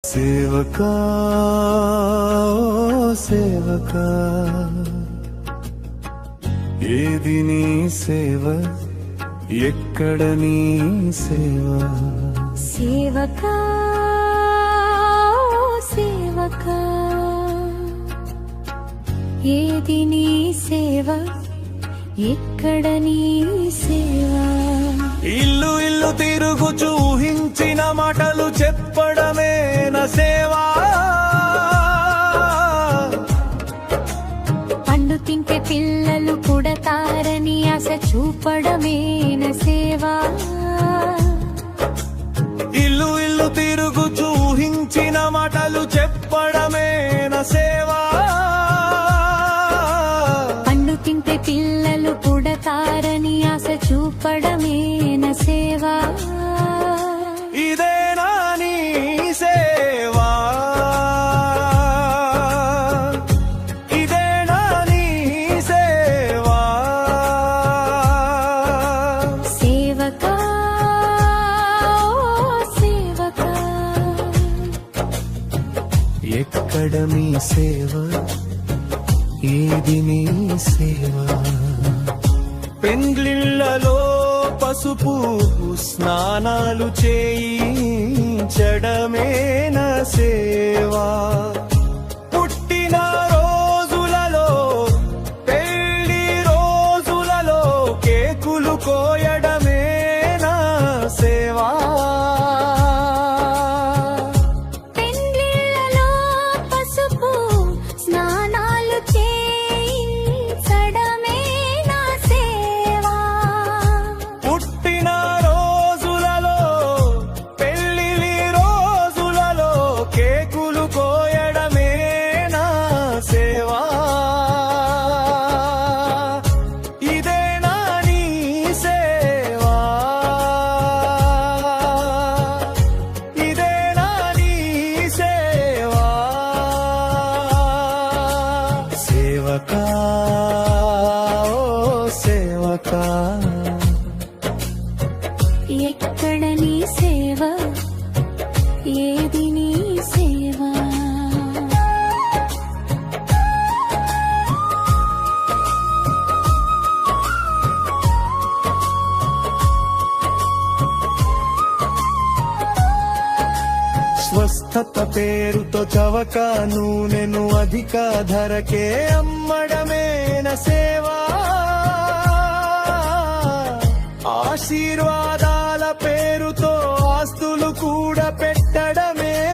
సేవకా సేవకా ఏది నీ సేవ ఎక్కడ నీ సేవ సేవకా సేవకా ఏది నీ సేవ ఎక్కడ నీ సేవ ఇల్లు ఇల్లు తిరుగుచూ ఊహించిన మాటలు చెప్పడమే నా సేవ పండు తింటే పిల్లలు పుడతారని ఆశ చూపడమే నా సేవ ఇల్లు ఇల్లు తిరుగుచూ ఊహించిన మాటలు చెప్పడమే నా సేవ పండు తింటే పిల్లలు పుడతారని ఆశ చూపడమే నా సేవ ఇదేనా నీ సేవా ఇదేనా నీ సేవా సేవకా సేవకా ఎక్కడ మీ సేవ ఏది నీ సేవ పెండ్లిళ్ళలో పసుపు స్నానాలు చేయించడమే నా సేవా పుట్టిన రోజులలో పెళ్లి రోజులలో కేకులు కోయడమే నా సేవా పెండ్లిళ్ళలో పసుపు స్నానాలు చేయించడమే నా సేవ పుట్టిన రోజులలో పెళ్లి రోజులలో కేకులు కోయడమే నా సేవా ఇదేనా నీ సేవా ఇదేనా నీ సేవా సేవకా ఓ సేవకా ఎక్కడ నీ సేవ ఏది నీ సేవ స్వస్థత పేరుతో చవక నూనెను అధిక ధరకే అమ్మడమే నా సేవా ఆశీర్వాదాల పేరుతో ఆస్తులు కూడా పెట్టడం